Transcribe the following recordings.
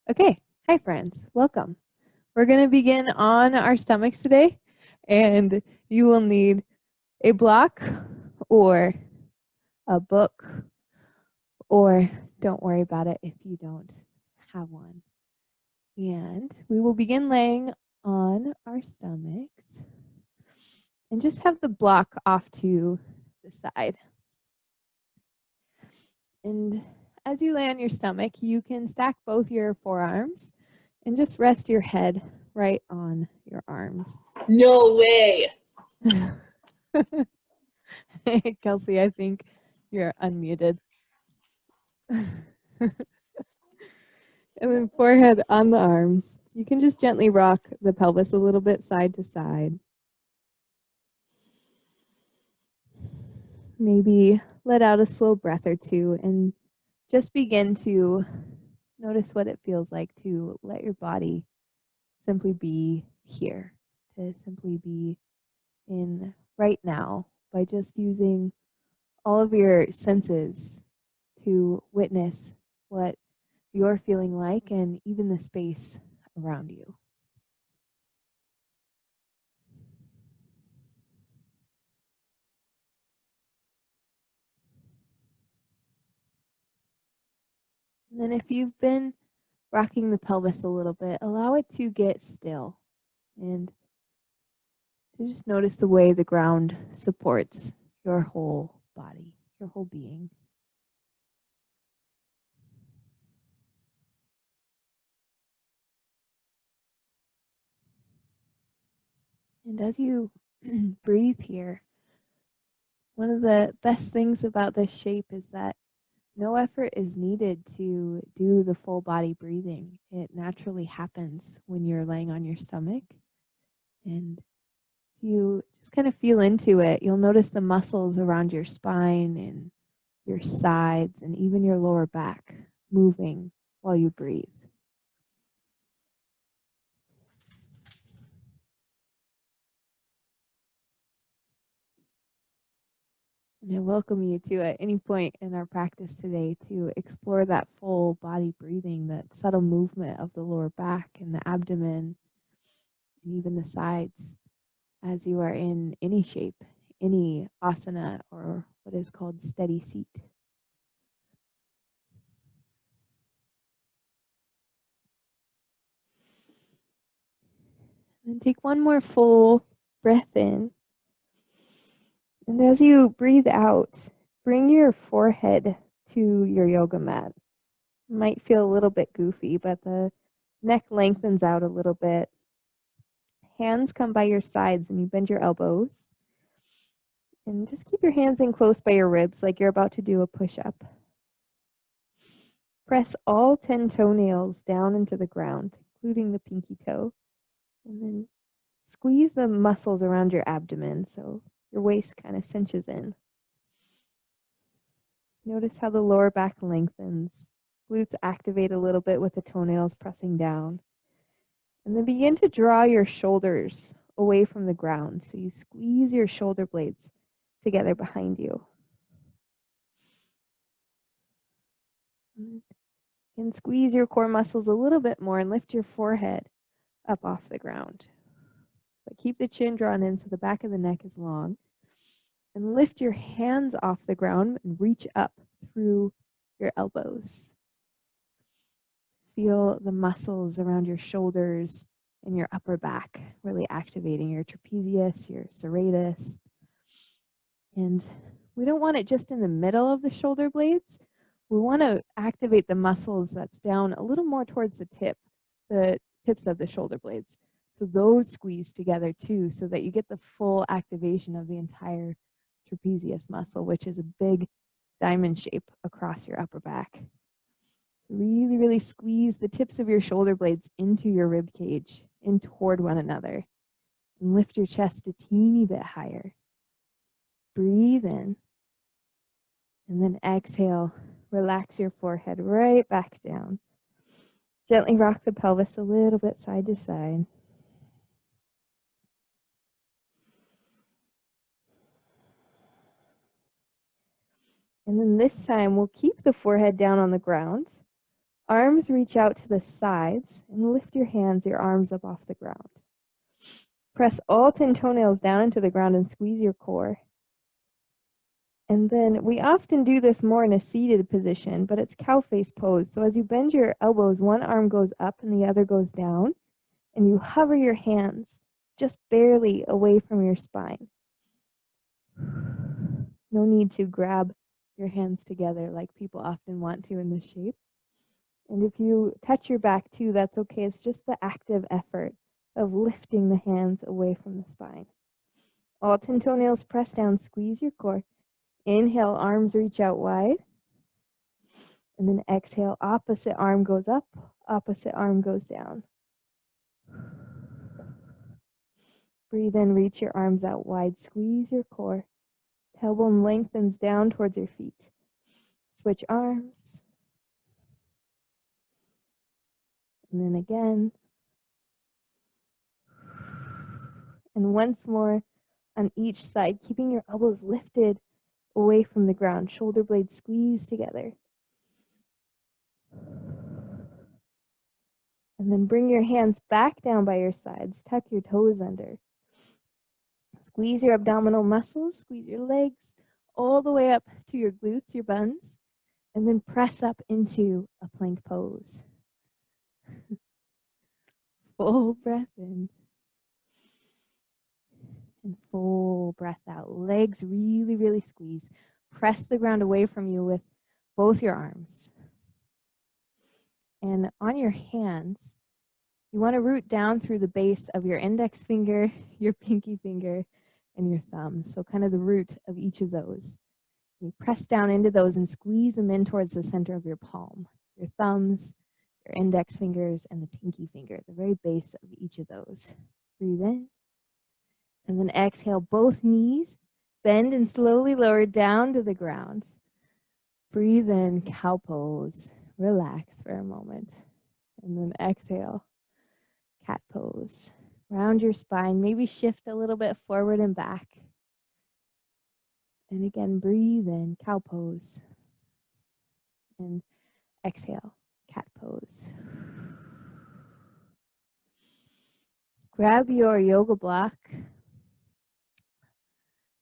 Okay, hi friends, welcome. We're going to begin on our stomachs today, and you will need a block or a book, or don't worry about it if you don't have one. And we will begin laying on our stomachs and just have the block off to the side. And as you lay on your stomach, you can stack both your forearms and just rest your head right on your arms. No way. Kelsey, I think you're unmuted. And then forehead on the arms. You can just gently rock the pelvis a little bit side to side. Maybe let out a slow breath or two and just begin to notice what it feels like to let your body simply be here, to simply be in right now by just using all of your senses to witness what you're feeling like and even the space around you. And then if you've been rocking the pelvis a little bit, allow it to get still and to just notice the way the ground supports your whole body, your whole being. And as you breathe here, one of the best things about this shape is that no effort is needed to do the full body breathing. It naturally happens when you're laying on your stomach. And you just kind of feel into it. You'll notice the muscles around your spine and your sides and even your lower back moving while you breathe. And I welcome you to, at any point in our practice today, to explore that full body breathing, that subtle movement of the lower back and the abdomen and even the sides as you are in any shape, any asana or what is called steady seat. And take one more full breath in. And as you breathe out, bring your forehead to your yoga mat. It might feel a little bit goofy, but the neck lengthens out a little bit. Hands come by your sides and you bend your elbows. And just keep your hands in close by your ribs like you're about to do a push-up. Press all 10 toenails down into the ground, including the pinky toe. And then squeeze the muscles around your abdomen so your waist kind of cinches in. Notice how the lower back lengthens. Glutes activate a little bit with the toenails pressing down. And then begin to draw your shoulders away from the ground. So you squeeze your shoulder blades together behind you. And squeeze your core muscles a little bit more and lift your forehead up off the ground. But keep the chin drawn in so the back of the neck is long. And lift your hands off the ground and reach up through your elbows. Feel the muscles around your shoulders and your upper back really activating your trapezius, your serratus. And we don't want it just in the middle of the shoulder blades. We want to activate the muscles that's down a little more towards the tips of the shoulder blades. So those squeeze together too, so that you get the full activation of the entire trapezius muscle, which is a big diamond shape across your upper back. Really, really squeeze the tips of your shoulder blades into your rib cage, in toward one another. And lift your chest a teeny bit higher. Breathe in. And then exhale. Relax your forehead right back down. Gently rock the pelvis a little bit side to side. And then this time we'll keep the forehead down on the ground. Arms reach out to the sides and lift your hands, your arms up off the ground. Press all 10 toenails down into the ground and squeeze your core. And then we often do this more in a seated position, but it's cow face pose. So as you bend your elbows, one arm goes up and the other goes down, and you hover your hands just barely away from your spine. No need to grab your hands together like people often want to in this shape. And if you touch your back too, that's okay. It's just the active effort of lifting the hands away from the spine. All 10 toenails press down, squeeze your core. Inhale, arms reach out wide. And then exhale, opposite arm goes up, opposite arm goes down. Breathe in, reach your arms out wide, squeeze your core. Tailbone lengthens down towards your feet. Switch arms. And then again. And once more on each side, keeping your elbows lifted away from the ground. Shoulder blades squeeze together. And then bring your hands back down by your sides. Tuck your toes under. Squeeze your abdominal muscles. Squeeze your legs all the way up to your glutes, your buns. And then press up into a plank pose. Full breath in. And full breath out. Legs really, really squeeze. Press the ground away from you with both your arms. And on your hands, you want to root down through the base of your index finger, your pinky finger, and your thumbs. So kind of the root of each of those. You press down into those and squeeze them in towards the center of your palm. Your thumbs, your index fingers, and the pinky finger, the very base of each of those. Breathe in. And then exhale, both knees bend and slowly lower down to the ground. Breathe in, cow pose. Relax for a moment. And then exhale, cat pose. Round your spine, maybe shift a little bit forward and back. And again, breathe in, cow pose. And exhale, cat pose. Grab your yoga block.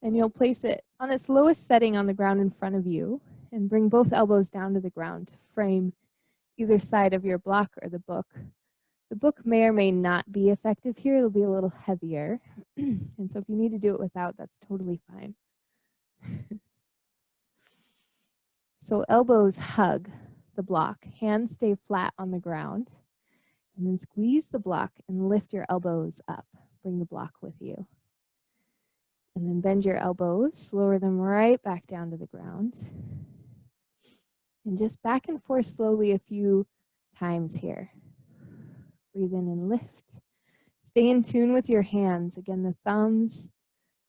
And you'll place it on its lowest setting on the ground in front of you and bring both elbows down to the ground to frame either side of your block or the book. The book may or may not be effective here. It'll be a little heavier. And so if you need to do it without, that's totally fine. So elbows hug the block. Hands stay flat on the ground. And then squeeze the block and lift your elbows up. Bring the block with you. And then bend your elbows, lower them right back down to the ground. And just back and forth slowly a few times here. Breathe in and lift. Stay in tune with your hands. Again, the thumbs,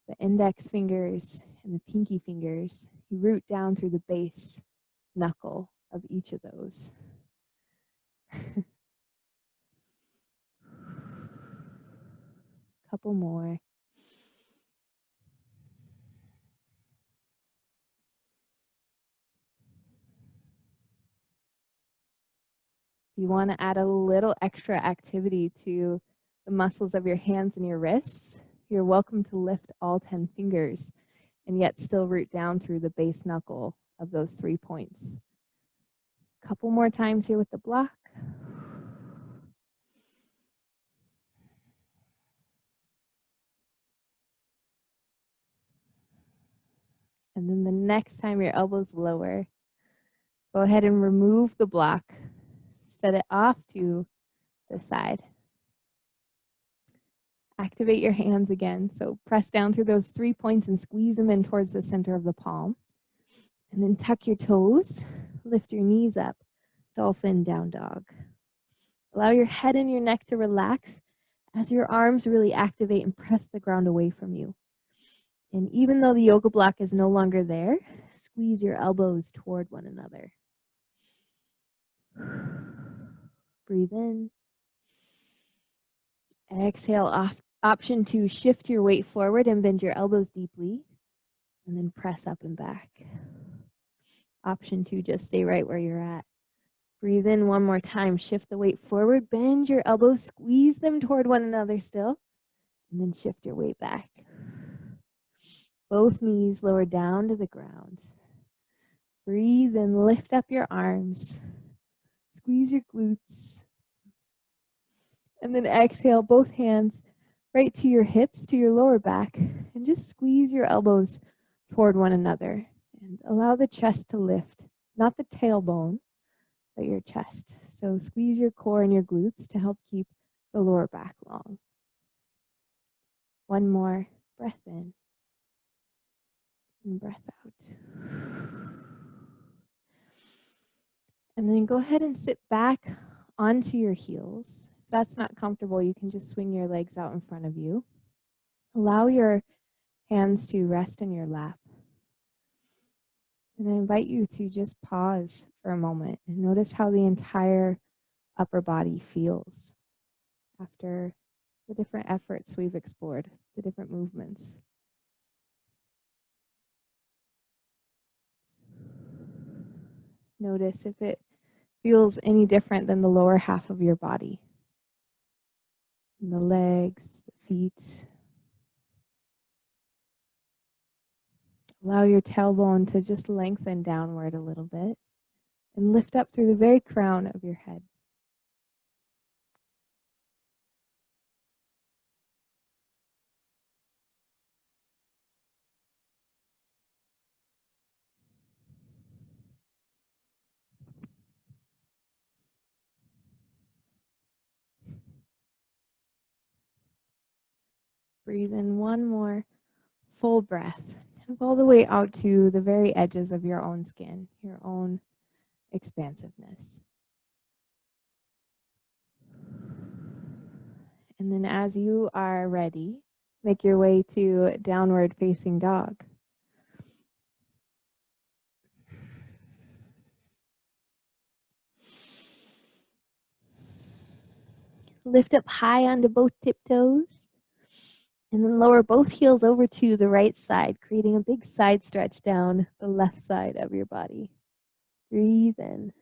the index fingers, and the pinky fingers. You root down through the base knuckle of each of those. Couple more. You want to add a little extra activity to the muscles of your hands and your wrists. You're welcome to lift all 10 fingers and yet still root down through the base knuckle of those 3 points. A couple more times here with the block. And then the next time your elbows lower, go ahead and remove the block. Set it off to the side. Activate your hands again. So press down through those 3 points and squeeze them in towards the center of the palm. And then tuck your toes, lift your knees up, dolphin, down dog. Allow your head and your neck to relax as your arms really activate and press the ground away from you. And even though the yoga block is no longer there, squeeze your elbows toward one another. Breathe in. Exhale, option 2, shift your weight forward and bend your elbows deeply. And then press up and back. Option 2, just stay right where you're at. Breathe in one more time. Shift the weight forward. Bend your elbows. Squeeze them toward one another still. And then shift your weight back. Both knees lower down to the ground. Breathe and lift up your arms. Squeeze your glutes. And then exhale, both hands right to your hips, to your lower back. And just squeeze your elbows toward one another. And allow the chest to lift, not the tailbone, but your chest. So squeeze your core and your glutes to help keep the lower back long. One more breath in and breath out. And then go ahead and sit back onto your heels. If that's not comfortable, you can just swing your legs out in front of you. Allow your hands to rest in your lap. And I invite you to just pause for a moment and notice how the entire upper body feels after the different efforts we've explored, the different movements. Notice if it feels any different than the lower half of your body. And the legs, the feet. Allow your tailbone to just lengthen downward a little bit and lift up through the very crown of your head. Breathe in one more full breath, kind of all the way out to the very edges of your own skin, your own expansiveness. And then as you are ready, make your way to downward facing dog. Lift up high onto both tiptoes. And then lower both heels over to the right side, creating a big side stretch down the left side of your body. Breathe in.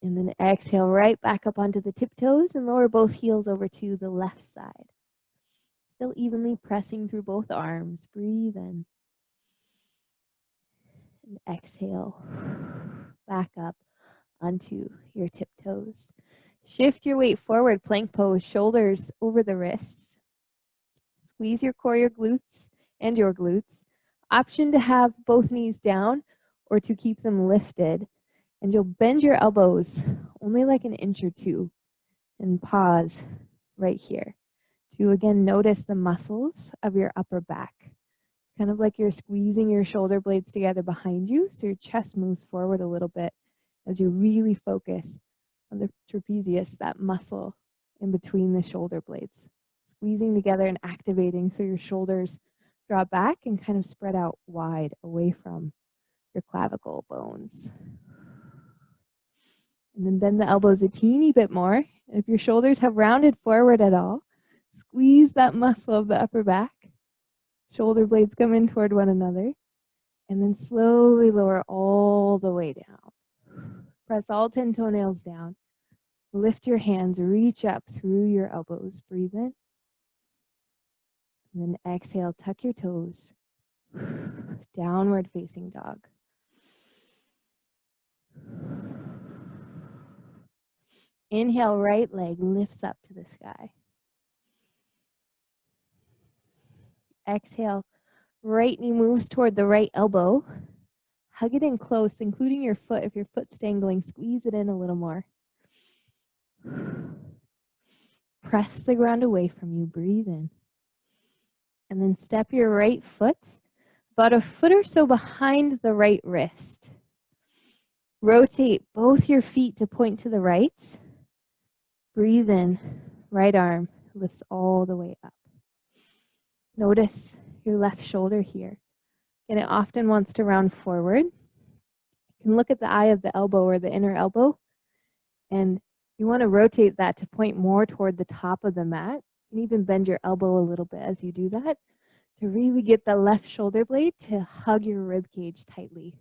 And then exhale right back up onto the tiptoes and lower both heels over to the left side. Still evenly pressing through both arms. Breathe in. And exhale back up onto your tiptoes. Shift your weight forward, plank pose, shoulders over the wrists. Squeeze your core, your glutes, and your glutes. Option to have both knees down or to keep them lifted. And you'll bend your elbows only like an inch or two and pause right here to again notice the muscles of your upper back. Kind of like you're squeezing your shoulder blades together behind you so your chest moves forward a little bit as you really focus on the trapezius, that muscle in between the shoulder blades. Squeezing together and activating so your shoulders draw back and kind of spread out wide away from your clavicle bones. And then bend the elbows a teeny bit more. If your shoulders have rounded forward at all, squeeze that muscle of the upper back. Shoulder blades come in toward one another. And then slowly lower all the way down. Press all 10 toenails down. Lift your hands, reach up through your elbows. Breathe in. And then exhale, tuck your toes. Downward facing dog. Inhale, right leg lifts up to the sky. Exhale, right knee moves toward the right elbow. Hug it in close, including your foot. If your foot's dangling, squeeze it in a little more. Press the ground away from you. Breathe in. And then step your right foot about a foot or so behind the right wrist. Rotate both your feet to point to the right. Breathe in. Right arm lifts all the way up. Notice your left shoulder here. And it often wants to round forward. You can look at the eye of the elbow or the inner elbow. And you want to rotate that to point more toward the top of the mat. And even bend your elbow a little bit as you do that to really get the left shoulder blade to hug your rib cage tightly.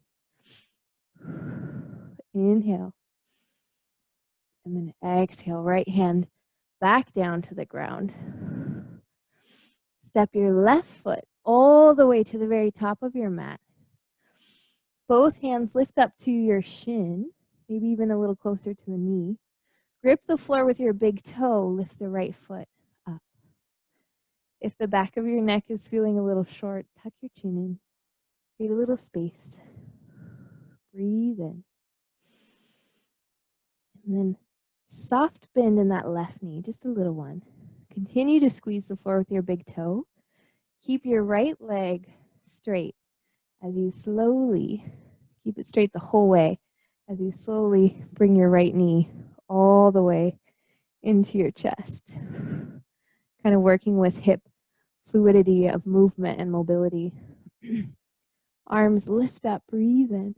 Inhale. And then exhale, right hand back down to the ground. Step your left foot all the way to the very top of your mat. Both hands lift up to your shin, maybe even a little closer to the knee. Grip the floor with your big toe, lift the right foot up. If the back of your neck is feeling a little short, tuck your chin in, create a little space. Breathe in. And then soft bend in that left knee, just a little one. Continue to squeeze the floor with your big toe. Keep your right leg straight as you slowly, keep it straight the whole way, as you slowly bring your right knee all the way into your chest. Kind of working with hip fluidity of movement and mobility. Arms lift up, breathe in.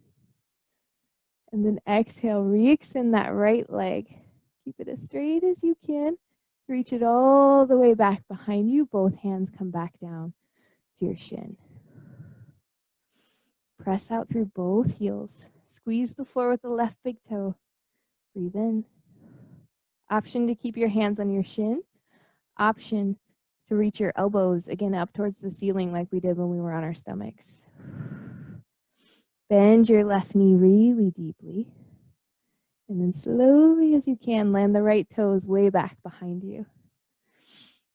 And then exhale, re-extend that right leg. Keep it as straight as you can. Reach it all the way back behind you. Both hands come back down to your shin. Press out through both heels. Squeeze the floor with the left big toe. Breathe in. Option to keep your hands on your shin. Option to reach your elbows, again, up towards the ceiling like we did when we were on our stomachs. Bend your left knee really deeply. And then slowly as you can, land the right toes way back behind you.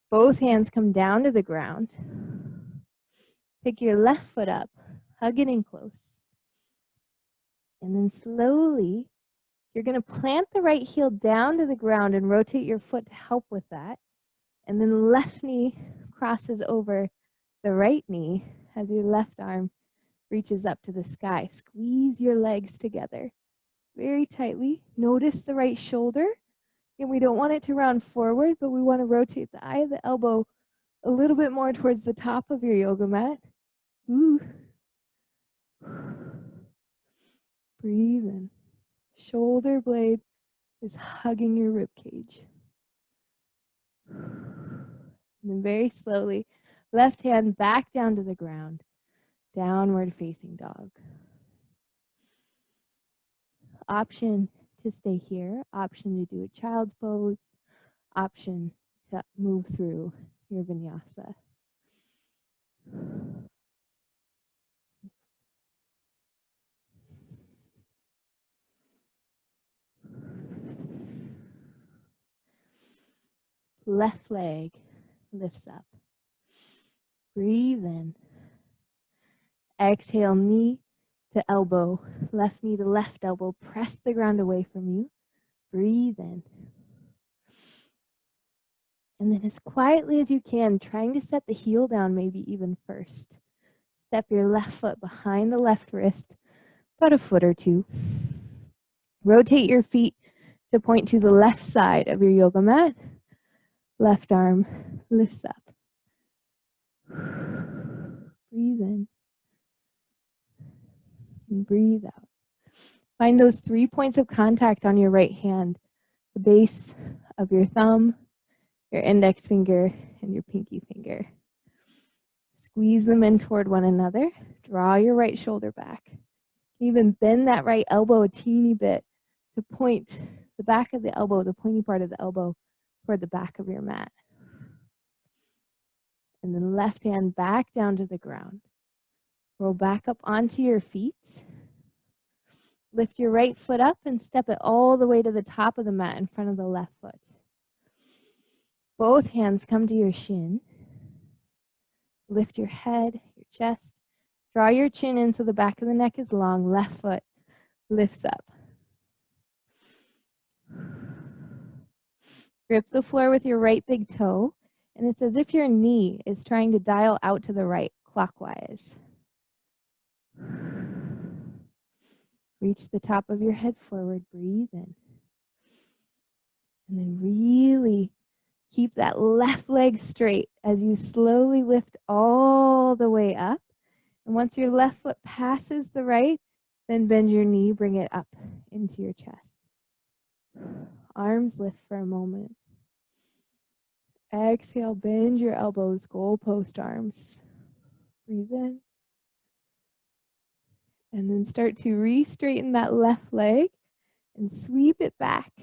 Both hands come down to the ground. Pick your left foot up, hug it in close. And then slowly, you're going to plant the right heel down to the ground and rotate your foot to help with that. And then the left knee crosses over the right knee as your left arm reaches up to the sky. Squeeze your legs together very tightly. Notice the right shoulder. And we don't want it to round forward, but we want to rotate the eye of the elbow a little bit more towards the top of your yoga mat. Ooh. Breathe in. Shoulder blade is hugging your rib cage. And then very slowly, left hand back down to the ground. Downward facing dog. Option to stay here. Option to do a child's pose. Option to move through your vinyasa. Left leg lifts up. Breathe in. Exhale, knee to elbow, left knee to left elbow. Press the ground away from you. Breathe in. And then as quietly as you can, trying to set the heel down maybe even first. Step your left foot behind the left wrist, about a foot or two. Rotate your feet to point to the left side of your yoga mat. Left arm lifts up. Breathe in. And breathe out. Find those 3 points of contact on your right hand, the base of your thumb, your index finger, and your pinky finger. Squeeze them in toward one another. Draw your right shoulder back. Even bend that right elbow a teeny bit to point the back of the elbow, the pointy part of the elbow, toward the back of your mat. And then left hand back down to the ground. Roll back up onto your feet. Lift your right foot up and step it all the way to the top of the mat in front of the left foot. Both hands come to your shin. Lift your head, your chest. Draw your chin in so the back of the neck is long. Left foot lifts up. Grip the floor with your right big toe. And it's as if your knee is trying to dial out to the right, clockwise. Reach the top of your head forward, breathe in. And then really keep that left leg straight as you slowly lift all the way up. And once your left foot passes the right, then bend your knee, bring it up into your chest. Arms lift for a moment. Exhale, bend your elbows, goalpost arms. Breathe in. And then start to re-straighten that left leg and sweep it back.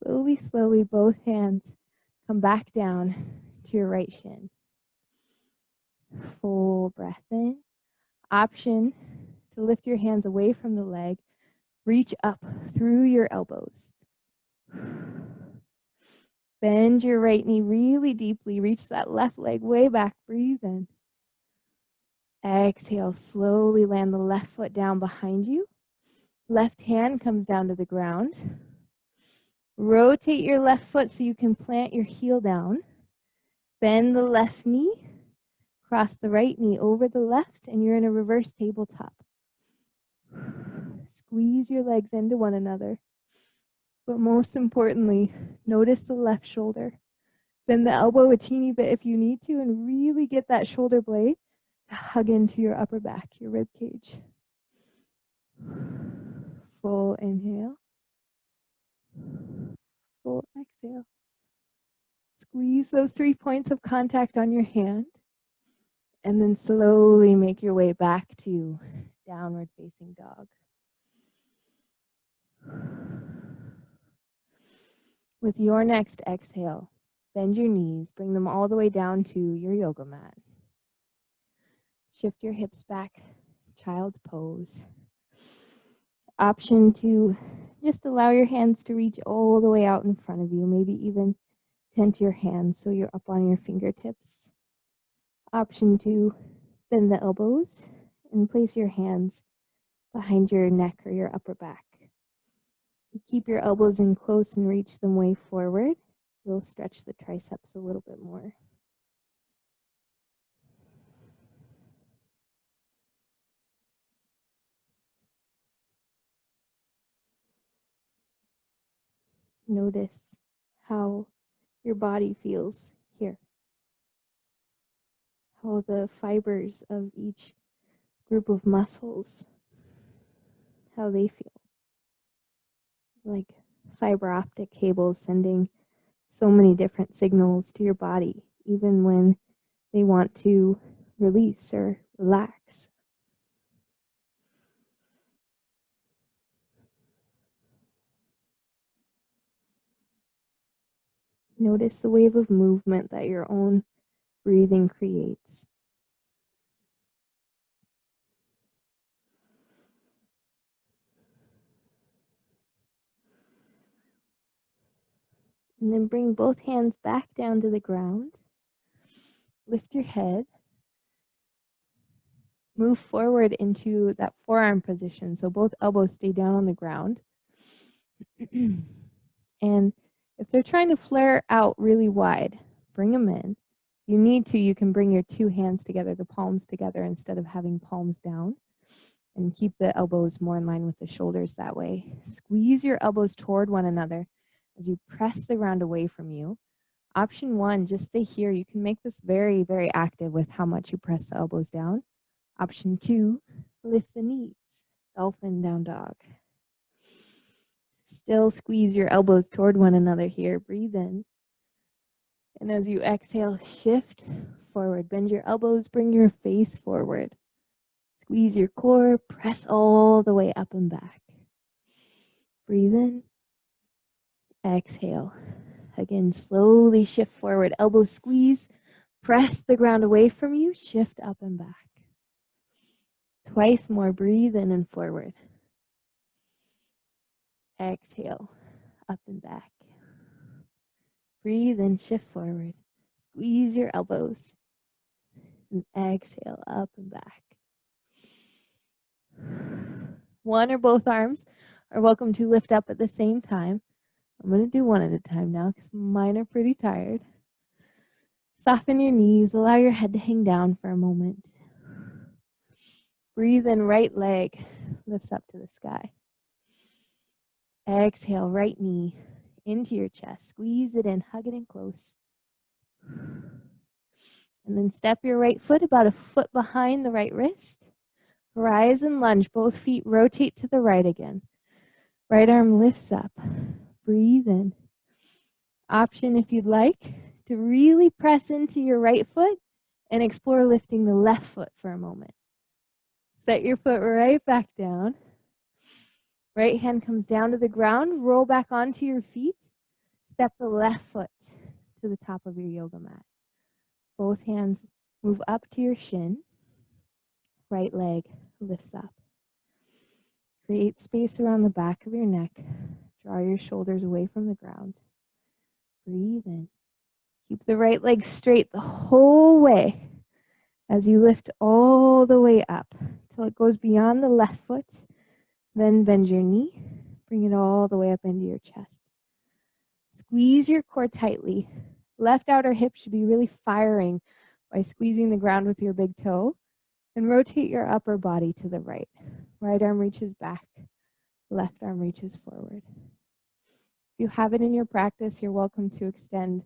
Slowly, slowly, both hands come back down to your right shin. Full breath in. Option to lift your hands away from the leg. Reach up through your elbows. Bend your right knee really deeply. Reach that left leg way back. Breathe in. Exhale, slowly land the left foot down behind you. Left hand comes down to the ground. Rotate your left foot so you can plant your heel down. Bend the left knee. Cross the right knee over the left, and you're in a reverse tabletop. Squeeze your legs into one another. But most importantly, notice the left shoulder. Bend the elbow a teeny bit if you need to, and really get that shoulder blade to hug into your upper back, your rib cage. Full inhale. Full exhale. Squeeze those 3 points of contact on your hand, and then slowly make your way back to downward facing dog. With your next exhale, bend your knees, bring them all the way down to your yoga mat. Shift your hips back, child's pose. Option to just allow your hands to reach all the way out in front of you, maybe even tent your hands so you're up on your fingertips. Option to bend the elbows and place your hands behind your neck or your upper back. Keep your elbows in close and reach them way forward. You'll stretch the triceps a little bit more. Notice how your body feels here. How the fibers of each group of muscles, how they feel. Like fiber optic cables sending so many different signals to your body, even when they want to release or relax. Notice the wave of movement that your own breathing creates. And then bring both hands back down to the ground. Lift your head. Move forward into that forearm position so both elbows stay down on the ground. And if they're trying to flare out really wide, bring them in. If you need to, you can bring your two hands together, the palms together, instead of having palms down. And keep the elbows more in line with the shoulders that way. Squeeze your elbows toward one another as you press the ground away from you. Option one, just stay here. You can make this very, very active with how much you press the elbows down. Option two, lift the knees, dolphin down dog. Still squeeze your elbows toward one another here. Breathe in. And as you exhale, shift forward. Bend your elbows, bring your face forward. Squeeze your core, press all the way up and back. Breathe in. Exhale. Again, slowly shift forward. Elbow squeeze. Press the ground away from you. Shift up and back. Twice more. Breathe in and forward. Exhale. Up and back. Breathe in. Shift forward. Squeeze your elbows. And exhale. Up and back. One or both arms are welcome to lift up at the same time. I'm going to do one at a time now because mine are pretty tired. Soften your knees. Allow your head to hang down for a moment. Breathe in, right leg lifts up to the sky. Exhale, right knee into your chest. Squeeze it in, hug it in close. And then step your right foot about a foot behind the right wrist. Horizon lunge, both feet rotate to the right again. Right arm lifts up. Breathe in. Option, if you'd like, to really press into your right foot and explore lifting the left foot for a moment. Set your foot right back down. Right hand comes down to the ground. Roll back onto your feet. Step the left foot to the top of your yoga mat. Both hands move up to your shin. Right leg lifts up. Create space around the back of your neck. Draw your shoulders away from the ground. Breathe in. Keep the right leg straight the whole way as you lift all the way up till it goes beyond the left foot. Then bend your knee. Bring it all the way up into your chest. Squeeze your core tightly. Left outer hip should be really firing by squeezing the ground with your big toe. And rotate your upper body to the right. Right arm reaches back. Left arm reaches forward. If you have it in your practice, you're welcome to extend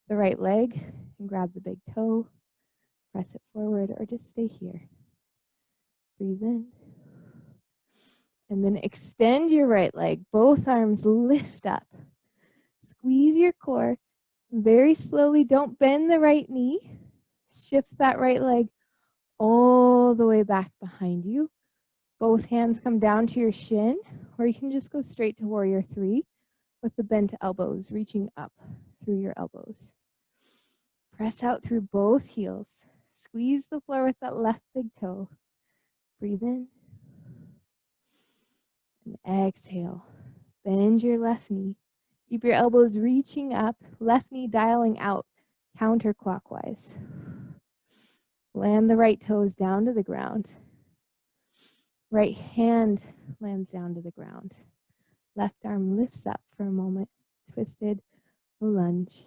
the right leg and grab the big toe. Press it forward or just stay here. Breathe in. And then extend your right leg. Both arms lift up. Squeeze your core. Very slowly, don't bend the right knee. Shift that right leg all the way back behind you. Both hands come down to your shin, or you can just go straight to warrior 3 with the bent elbows reaching up through your elbows. Press out through both heels. Squeeze the floor with that left big toe. Breathe in. And exhale. Bend your left knee. Keep your elbows reaching up, left knee dialing out counterclockwise. Land the right toes down to the ground. Right hand lands down to the ground. Left arm lifts up for a moment. Twisted lunge.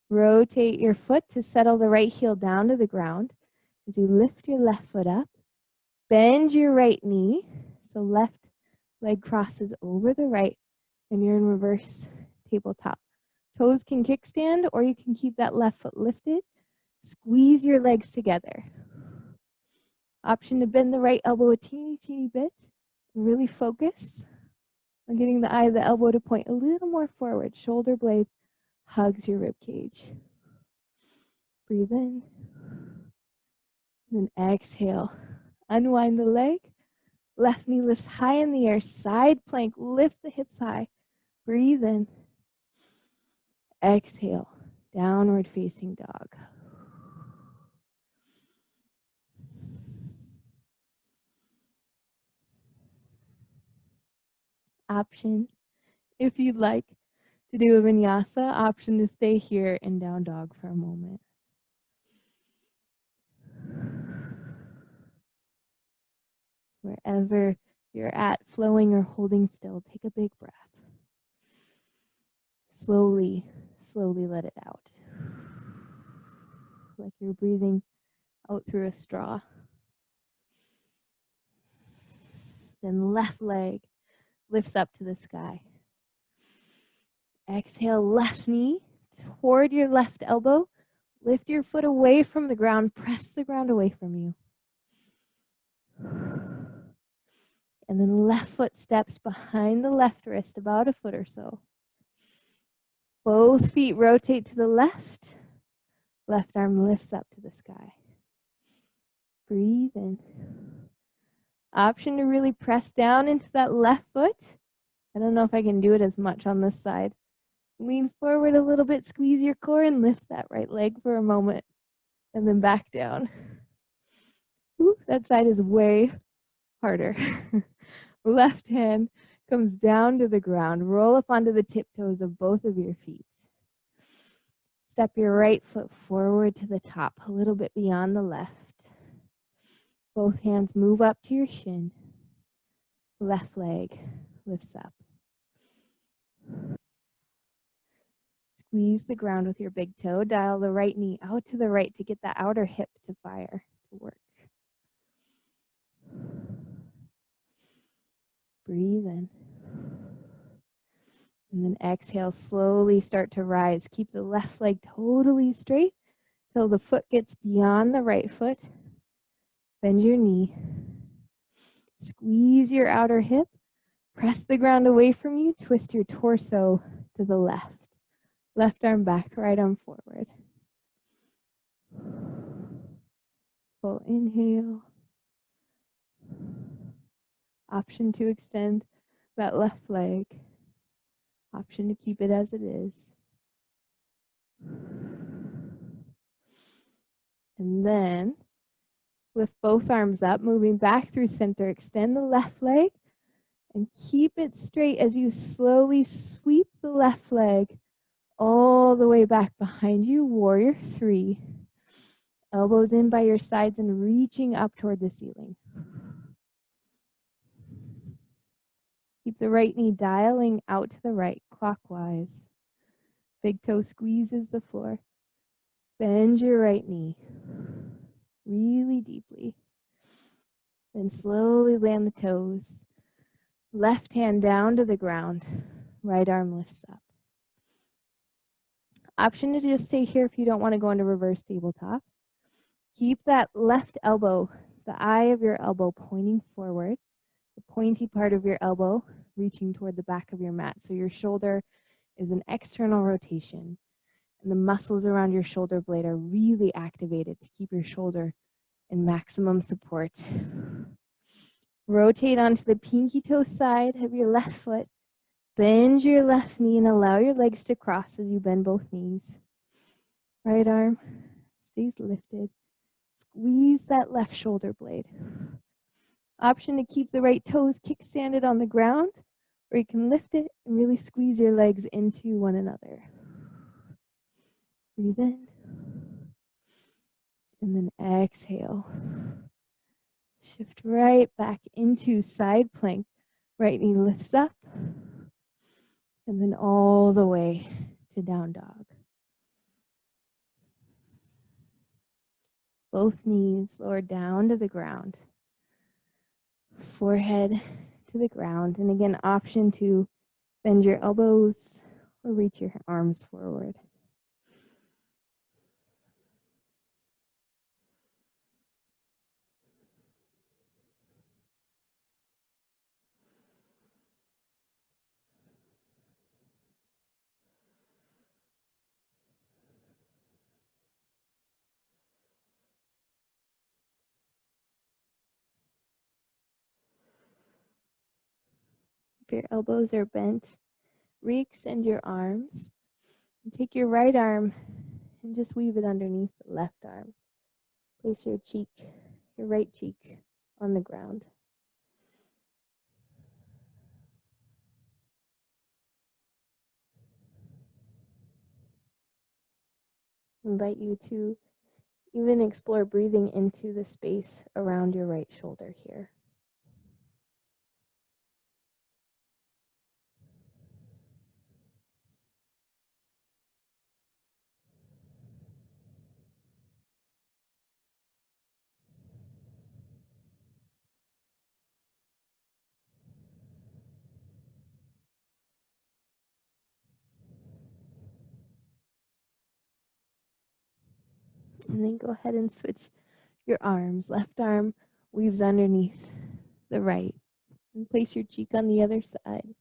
Rotate your foot to settle the right heel down to the ground. As you lift your left foot up, bend your right knee. So left leg crosses over the right and you're in reverse tabletop. Toes can kickstand or you can keep that left foot lifted. Squeeze your legs together. Option to bend the right elbow a teeny bit. Really focus on getting the eye of the elbow to point a little more forward. Shoulder blade hugs your rib cage. Breathe in. And then exhale. Unwind the leg. Left knee lifts high in the air. Side plank. Lift the hips high. Breathe in. Exhale. Downward facing dog. Option, if you'd like to do a vinyasa, option to stay here in down dog for a moment. Wherever you're at, flowing or holding still, take a big breath. Slowly let it out. Like you're breathing out through a straw. Then left leg lifts up to the sky. Exhale, left knee toward your left elbow. Lift your foot away from the ground. Press the ground away from you. And then left foot steps behind the left wrist about a foot or so. Both feet rotate to the left. Left arm lifts up to the sky. Breathe in. Option to really press down into that left foot. I don't know if I can do it as much on this side. Lean forward a little bit, squeeze your core, and lift that right leg for a moment. And then back down. Ooh, that side is way harder. Left hand comes down to the ground. Roll up onto the tiptoes of both of your feet. Step your right foot forward to the top, a little bit beyond the left. Both hands move up to your shin. Left leg lifts up. Squeeze the ground with your big toe. Dial the right knee out to the right to get the outer hip to fire, to work. Breathe in. And then exhale, slowly start to rise. Keep the left leg totally straight till the foot gets beyond the right foot. Bend your knee. Squeeze your outer hip. Press the ground away from you. Twist your torso to the left. Left arm back, right arm forward. Full inhale. Option to extend that left leg. Option to keep it as it is. And then lift both arms up, moving back through center. Extend the left leg and keep it straight as you slowly sweep the left leg all the way back behind you. Warrior 3. Elbows in by your sides and reaching up toward the ceiling. Keep the right knee dialing out to the right, clockwise. Big toe squeezes the floor. Bend your right knee really deeply. Then slowly land the toes. Left hand down to the ground. Right arm lifts up. Option to just stay here if you don't want to go into reverse tabletop. Keep that left elbow, the eye of your elbow pointing forward. The pointy part of your elbow reaching toward the back of your mat. So your shoulder is an external rotation. And the muscles around your shoulder blade are really activated to keep your shoulder in maximum support. Rotate onto the pinky toe side of your left foot. Bend your left knee and allow your legs to cross as you bend both knees. Right arm stays lifted. Squeeze that left shoulder blade. Option to keep the right toes kickstanded on the ground, or you can lift it and really squeeze your legs into one another. Breathe in. And then exhale. Shift right back into side plank. Right knee lifts up. And then all the way to down dog. Both knees lower down to the ground. Forehead to the ground. And again, option to bend your elbows or reach your arms forward. If your elbows are bent, re-extend your arms. And take your right arm and just weave it underneath the left arm. Place your cheek, your right cheek, on the ground. I invite you to even explore breathing into the space around your right shoulder here. And then go ahead and switch your arms. Left arm weaves underneath the right. And place your cheek on the other side.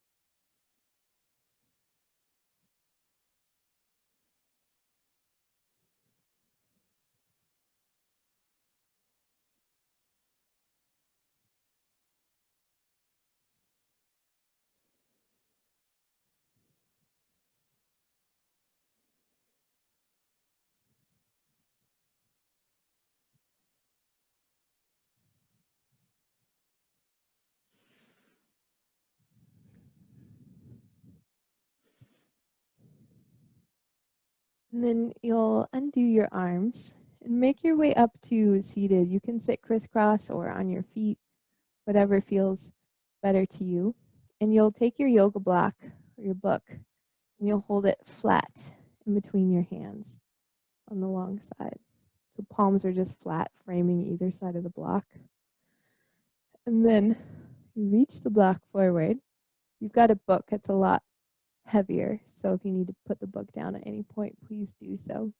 And then you'll undo your arms and make your way up to seated. You can sit crisscross or on your feet, whatever feels better to you. And you'll take your yoga block or your book and you'll hold it flat in between your hands on the long side. So palms are just flat, framing either side of the block. And then you reach the block forward. You've got a book, it's a lot heavier. So if you need to put the book down at any point, please do so.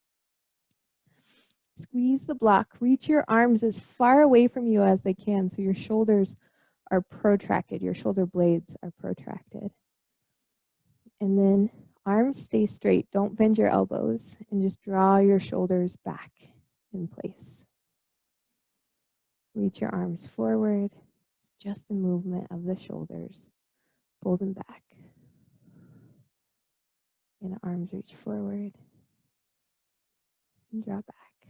Squeeze the block. Reach your arms as far away from you as they can so your shoulders are protracted. Your shoulder blades are protracted. And then arms stay straight. Don't bend your elbows and just draw your shoulders back in place. Reach your arms forward. It's just a movement of the shoulders. Pull them back. And arms reach forward and draw back.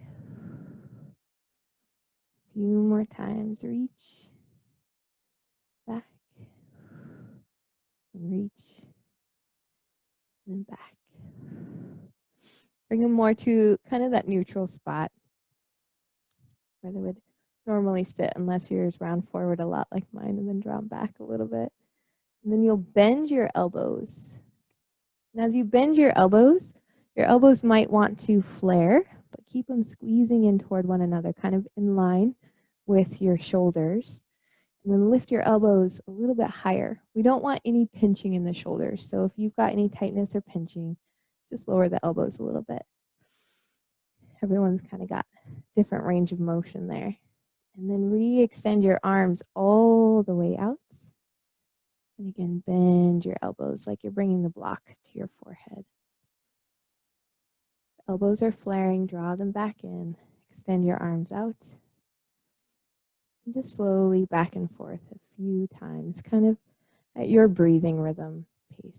A few more times. Reach back and reach and back. Bring them more to kind of that neutral spot where they would normally sit, unless yours round forward a lot like mine, and then draw them back a little bit. And then you'll bend your elbows. And as you bend your elbows might want to flare, but keep them squeezing in toward one another, kind of in line with your shoulders. And then lift your elbows a little bit higher. We don't want any pinching in the shoulders. So if you've got any tightness or pinching, just lower the elbows a little bit. Everyone's kind of got different range of motion there. And then re-extend your arms all the way out. And again, bend your elbows like you're bringing the block to your forehead. Elbows are flaring, draw them back in. Extend your arms out. And just slowly back and forth a few times, kind of at your breathing rhythm pace.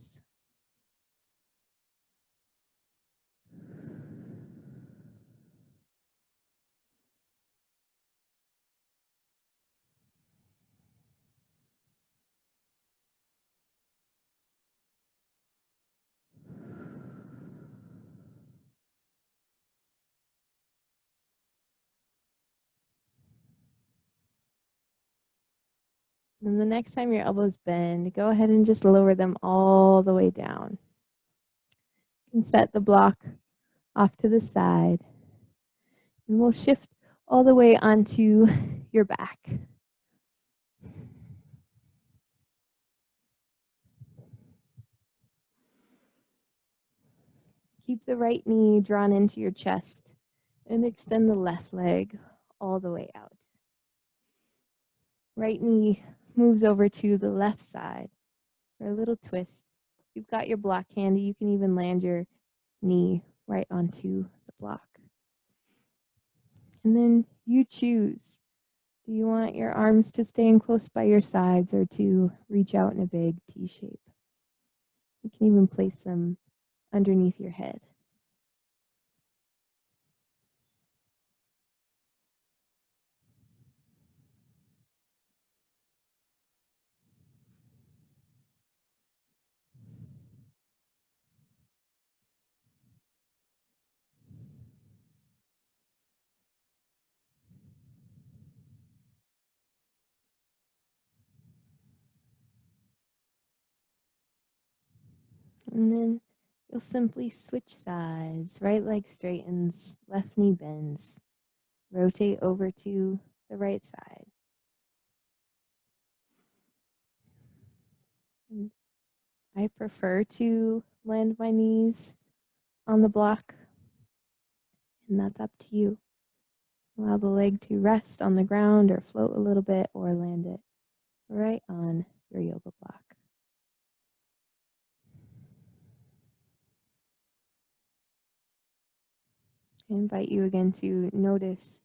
And the next time your elbows bend, go ahead and just lower them all the way down. You can set the block off to the side. And we'll shift all the way onto your back. Keep the right knee drawn into your chest and extend the left leg all the way out. Right knee moves over to the left side for a little twist. If you've got your block handy, you can even land your knee right onto the block. And then you choose. Do you want your arms to stay in close by your sides or to reach out in a big T shape? You can even place them underneath your head. And then you'll simply switch sides. Right leg straightens, left knee bends. Rotate over to the right side. And I prefer to land my knees on the block, and that's up to you. Allow the leg to rest on the ground or float a little bit, or land it right on your yoga block. I invite you again to notice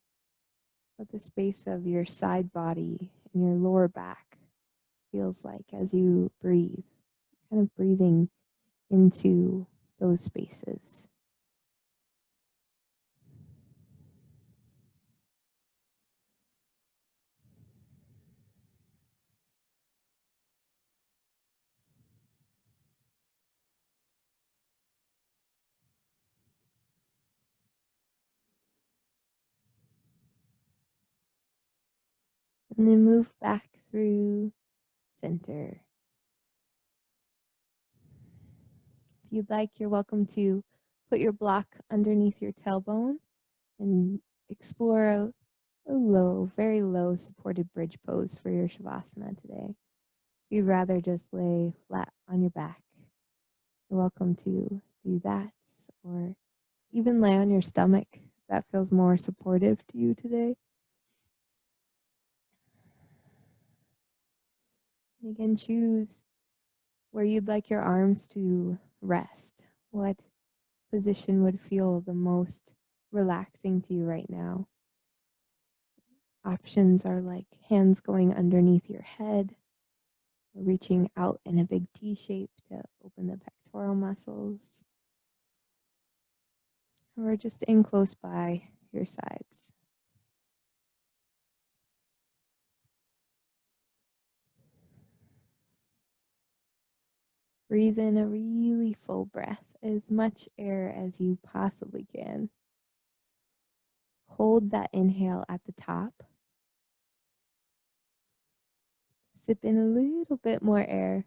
what the space of your side body and your lower back feels like as you breathe, kind of breathing into those spaces. And then move back through center. If you'd like, you're welcome to put your block underneath your tailbone and explore a low, very low supported bridge pose for your Shavasana today. If you'd rather just lay flat on your back, you're welcome to do that, or even lay on your stomach if that feels more supportive to you today. And again, choose where you'd like your arms to rest. What position would feel the most relaxing to you right now? Options are like hands going underneath your head, reaching out in a big T shape to open the pectoral muscles, or just in close by your sides. Breathe in a really full breath, as much air as you possibly can. Hold that inhale at the top. Sip in a little bit more air.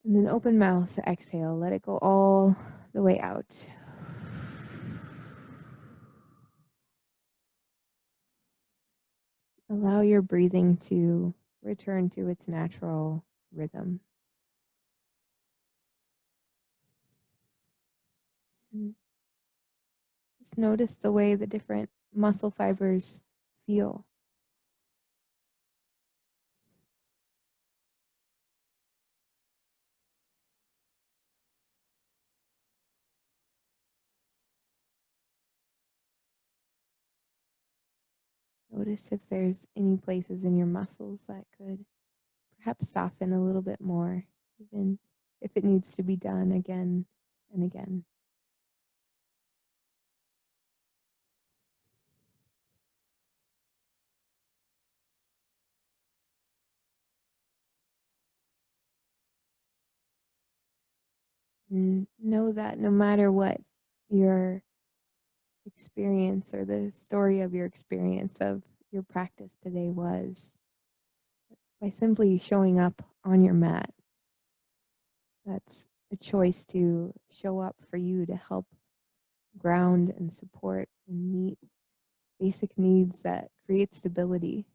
And then open mouth, exhale. Let it go all the way out. Allow your breathing to return to its natural rhythm. And just notice the way the different muscle fibers feel. Notice if there's any places in your muscles that could perhaps soften a little bit more, even if it needs to be done again and again. And know that no matter what your experience or the story of your experience of your practice today was, by simply showing up on your mat, that's a choice to show up for you to help ground and support and meet basic needs that create stability.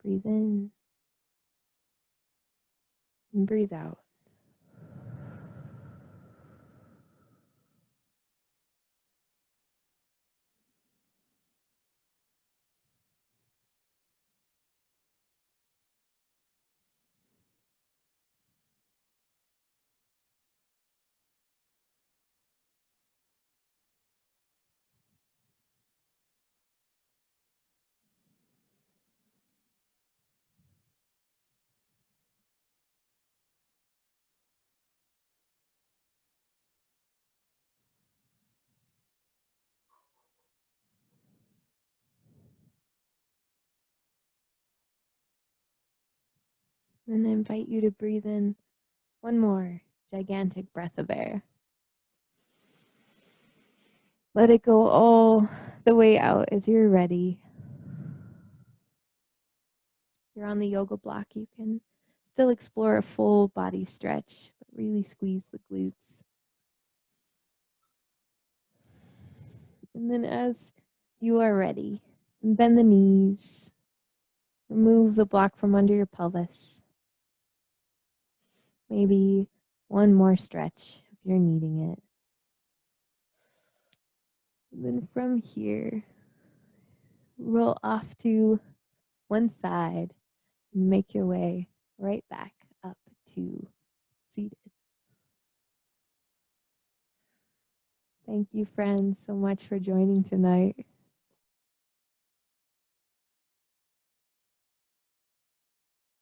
Breathe in and breathe out. And I invite you to breathe in one more gigantic breath of air. Let it go all the way out as you're ready. You're on the yoga block. You can still explore a full body stretch, but really squeeze the glutes. And then as you are ready, bend the knees. Remove the block from under your pelvis. Maybe one more stretch if you're needing it. And then from here, roll off to one side and make your way right back up to seated. Thank you, friends, so much for joining tonight.